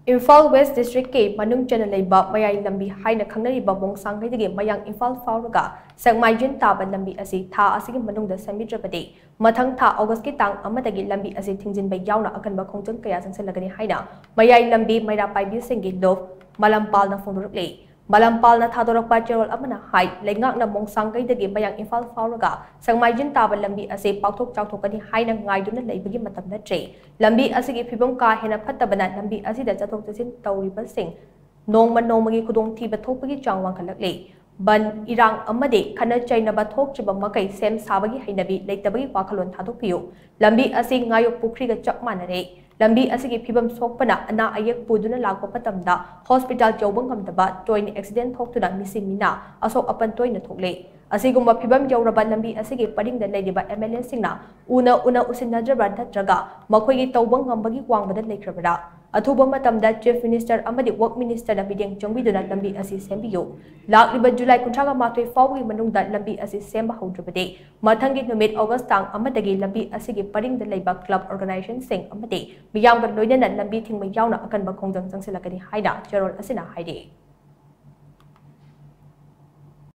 Imphal West District ke manung chana leiba mayai lambi haina khangnariba bongsang haidagi mayang Imphal fauraga sangmaijin taba lambi asi tha asigi manungda sambidrabadi mathang tha August ki tang amadagi lambi asi thingjinba yauna akanba khongjang kaya sangselagani haina mayai lambi maira paibi singi love malampal na phonurukle Malampal na thadorakpa cherol amana hai lengak na mongsang kaidagi mayang Imphal fauraga sangmaijin taba lambi ase pauthok chawthokani haina ngaiduna leibagi matam natre lambi asigi phibam ka hena phattabana lambi asida chathok chasin tawriba sing nongma nongmagi khudong thiba thokpagi chang wangkhalakle ban irang amade khana chainaba thokchiba makai sem sabagi hainabi leitabagi wakhalon thadokpiyu lambi asi ngayok pukri ga chak manare lambi asigi phibam sokpana ana ayak puduna lakpa patamda hospital chawbang ngamdaba toin accident thoktuna missing mina asok apan toina thokle asigumba phibam jawraba lambi asigi paringda leidiba MLA singna una usinnadraba natraga makhoigi tawbang ngambagi wangbada leikrabara athuba matamda chief minister amadi work minister na bideng chongbiduna lambi asi sembiyo lakliba July 18 fawgi manungda lambi asi semba haudrabade mathangi numit August tang amadagi lambi asigi paringda leiba club organization sing amade miyamga loinana lambi thingma yauna akanba khongjang changsilakani haida cherol asina haide